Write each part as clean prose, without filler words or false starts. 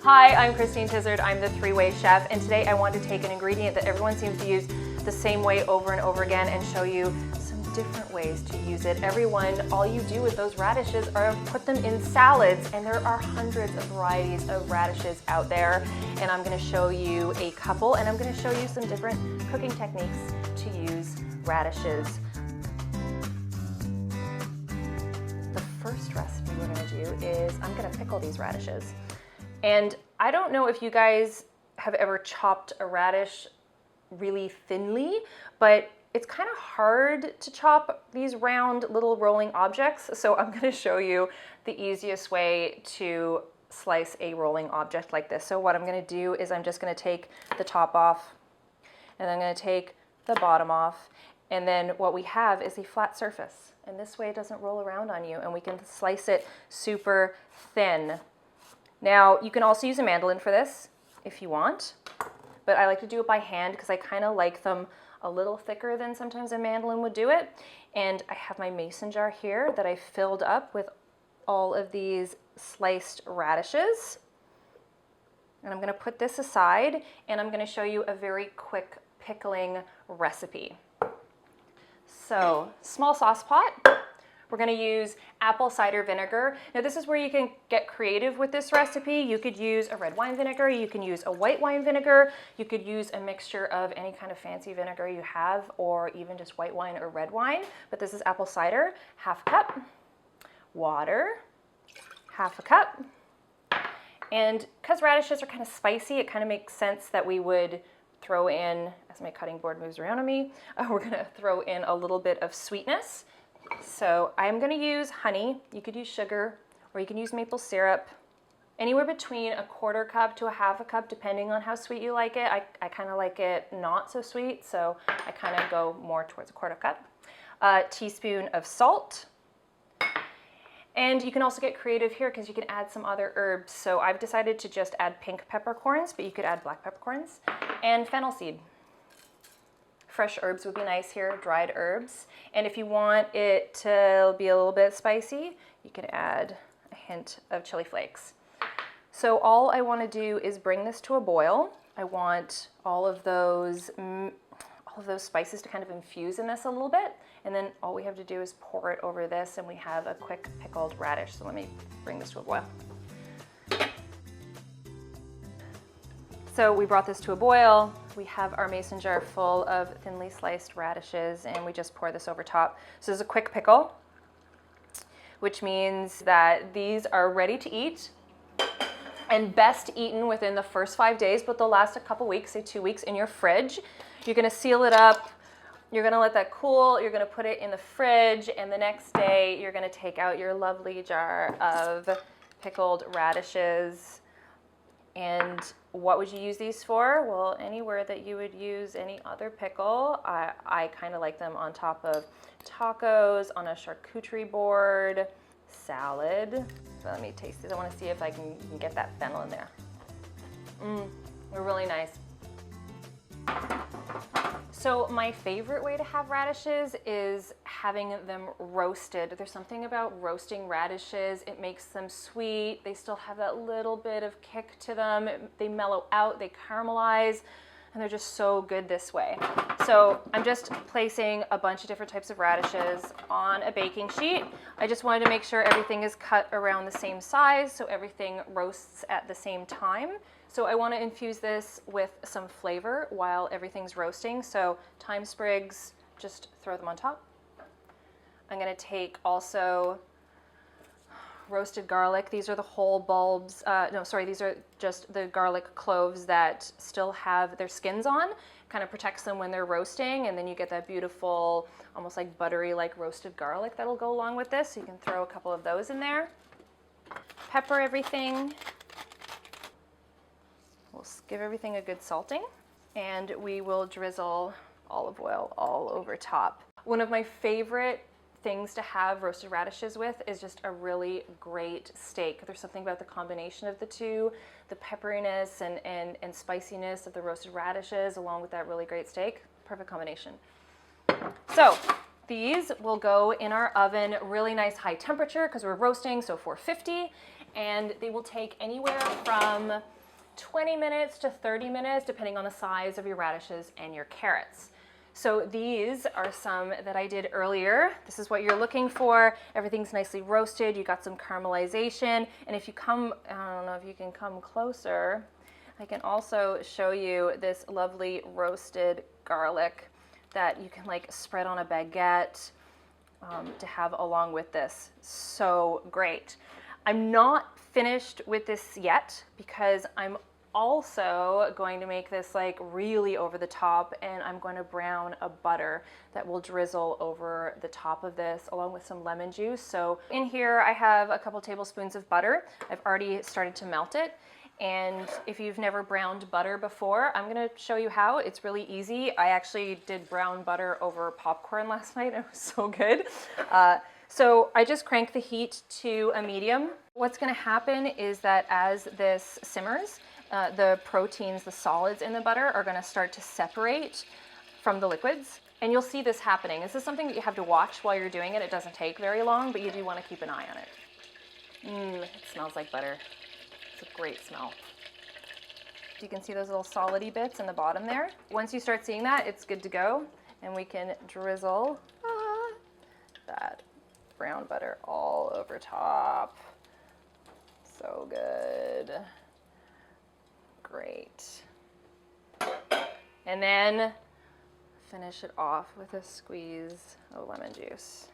Hi, I'm Christine Tizard. I'm the three-way chef, and today I want to take an ingredient that everyone seems to use the same way over and over again and show you some different ways to use it. Everyone, all you do with those radishes are put them in salads, and there are hundreds of varieties of radishes out there, and I'm going to show you a couple, and I'm going to show you some different cooking techniques to use radishes. The first recipe we're going to do is I'm going to pickle these radishes. And I don't know if you guys have ever chopped a radish really thinly, but it's kind of hard to chop these round little rolling objects. So I'm going to show you the easiest way to slice a rolling object like this. So what I'm going to do is I'm just going to take the top off, and I'm going to take the bottom off, and then what we have is a flat surface. And this way it doesn't roll around on you, and we can slice it super thin. Now, you can also use a mandolin for this if you want, but I like to do it by hand because I kind of like them a little thicker than sometimes a mandolin would do it. And I have my mason jar here that I filled up with all of these sliced radishes. And I'm going to put this aside, and I'm going to show you a very quick pickling recipe. So, small sauce pot. We're going to use apple cider vinegar. Now this is where you can get creative with this recipe. You could use a red wine vinegar, you can use a white wine vinegar, you could use a mixture of any kind of fancy vinegar you have, or even just white wine or red wine. But this is apple cider, half a cup, water, half a cup. And because radishes are kind of spicy, it kind of makes sense that we would throw in, as my cutting board moves around on me, we're going to throw in a little bit of sweetness. So I'm going to use honey. You could use sugar, or you can use maple syrup, anywhere between a quarter cup to a half a cup, depending on how sweet you like it. I kind of like it not so sweet, so I kind of go more towards a quarter cup. A teaspoon of salt. And you can also get creative here because you can add some other herbs. So I've decided to just add pink peppercorns, but you could add black peppercorns, and fennel seed. Fresh herbs would be nice here, dried herbs. And if you want it to be a little bit spicy, you can add a hint of chili flakes. So all I want to do is bring this to a boil. I want all of those spices to kind of infuse in this a little bit. And then all we have to do is pour it over this, and we have a quick pickled radish. So let me bring this to a boil. So we brought this to a boil. We have our mason jar full of thinly sliced radishes, and we just pour this over top. So this is a quick pickle, which means that these are ready to eat and best eaten within the first 5 days, but they'll last a couple weeks, say 2 weeks in your fridge. You're gonna seal it up. You're gonna let that cool. You're gonna put it in the fridge, and the next day you're gonna take out your lovely jar of pickled radishes. And what would you use these for? Well, anywhere that you would use any other pickle. I kind of like them on top of tacos, on a charcuterie board, salad. So let me taste these. I want to see if I can get that fennel in there. They're really nice. So my favorite way to have radishes is having them roasted. There's something about roasting radishes. It makes them sweet. They still have that little bit of kick to them. They mellow out, they caramelize, and they're just so good this way. So I'm just placing a bunch of different types of radishes on a baking sheet. I just wanted to make sure everything is cut around the same size so everything roasts at the same time. So I want to infuse this with some flavor while everything's roasting. So thyme sprigs, just throw them on top. I'm going to take also roasted garlic. These are the whole bulbs. These are just the garlic cloves that still have their skins on. Kind of protects them when they're roasting, and then you get that beautiful, almost like buttery, like roasted garlic that'll go along with this. So you can throw a couple of those in there. Pepper everything. We'll give everything a good salting, and we will drizzle olive oil all over top. One of my favorite things to have roasted radishes with is just a really great steak. There's something about the combination of the two, the pepperiness and spiciness of the roasted radishes along with that really great steak. Perfect combination. So these will go in our oven, really nice high temperature because we're roasting, so 450. and they will take anywhere from 20 minutes to 30 minutes, depending on the size of your radishes and your carrots. So these are some that I did earlier. This is what you're looking for. Everything's nicely roasted. You got some caramelization. And if you come, I don't know if you can come closer, I can also show you this lovely roasted garlic that you can like spread on a baguette to have along with this. So great. I'm not finished with this yet because I'm also going to make this like really over the top, and I'm going to brown a butter that will drizzle over the top of this along with some lemon juice. So in here I have a couple tablespoons of butter. I've already started to melt it. And if you've never browned butter before, I'm gonna show you how. It's really easy. I actually did brown butter over popcorn last night. It was so good. So I just crank the heat to a medium. What's gonna happen is that as this simmers, the proteins, the solids in the butter are gonna start to separate from the liquids. And you'll see this happening. This is something that you have to watch while you're doing it. It doesn't take very long, but you do wanna keep an eye on it. It smells like butter. It's a great smell. You can see those little solidy bits in the bottom there. Once you start seeing that, it's good to go. And we can drizzle that brown butter all over top. So good. Great. And then finish it off with a squeeze of lemon juice.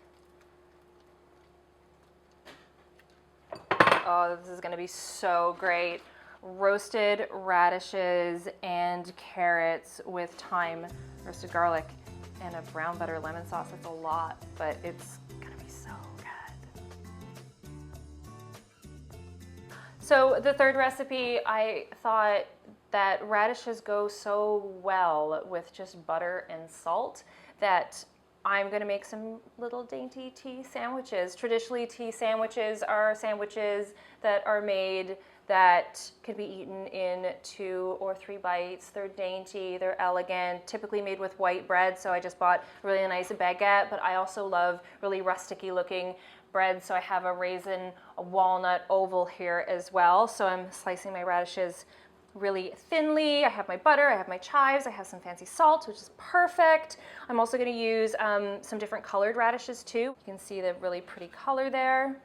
Oh, this is gonna be so great. Roasted radishes and carrots with thyme, roasted garlic, and a brown butter lemon sauce. That's a lot, but it's gonna be so good. So the third recipe, I thought that radishes go so well with just butter and salt that I'm gonna make some little dainty tea sandwiches. Traditionally, tea sandwiches are sandwiches that are made that can be eaten in 2 or 3 bites. They're dainty, they're elegant, typically made with white bread. So I just bought really a nice baguette, but I also love really rusticy looking bread. So I have a raisin, a walnut oval here as well. So I'm slicing my radishes really thinly. I have my butter, I have my chives, I have some fancy salt, which is perfect. I'm also gonna use some different colored radishes too. You can see the really pretty color there.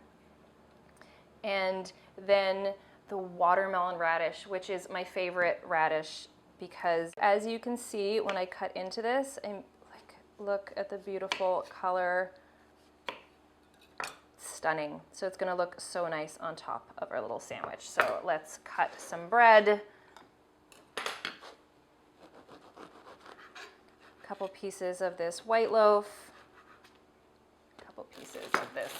And then the watermelon radish, which is my favorite radish because as you can see when I cut into this, look at the beautiful color. Stunning. So it's gonna look so nice on top of our little sandwich. So let's cut some bread. Couple pieces of this white loaf, couple pieces of this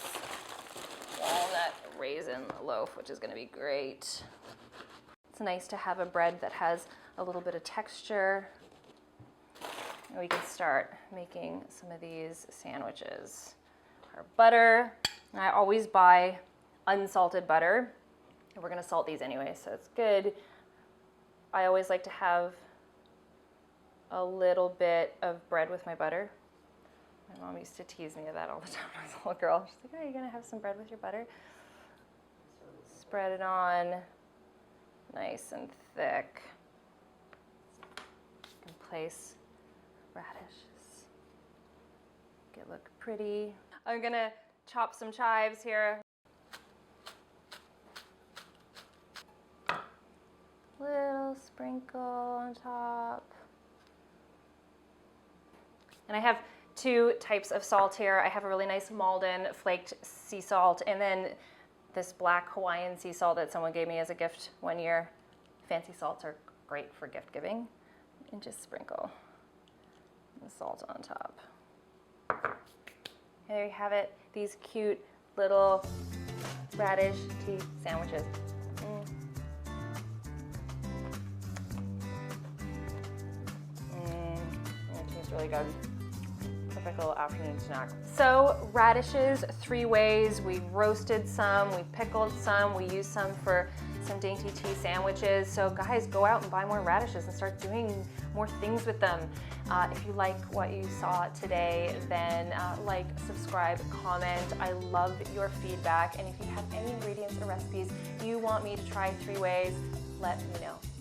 walnut raisin loaf, which is going to be great. It's nice to have a bread that has a little bit of texture. And we can start making some of these sandwiches. Our butter, and I always buy unsalted butter. And we're going to salt these anyway, so it's good. I always like to have a little bit of bread with my butter. My mom used to tease me of that all the time when I was a little girl. She's like, "Oh, you're gonna have some bread with your butter?" Spread it on nice and thick. You can place radishes. Make it look pretty. I'm gonna chop some chives here. Little sprinkle on top. And I have 2 types of salt here. I have a really nice Malden flaked sea salt, and then this black Hawaiian sea salt that someone gave me as a gift one year. Fancy salts are great for gift giving. And just sprinkle the salt on top. And there you have it. These cute little radish tea sandwiches. It tastes really good. perfect little afternoon snack. So radishes, 3 ways. We roasted some, we pickled some, we used some for some dainty tea sandwiches. So guys, go out and buy more radishes and start doing more things with them. If you like what you saw today, then like, subscribe, comment. I love your feedback. And if you have any ingredients or recipes you want me to try 3 ways, let me know.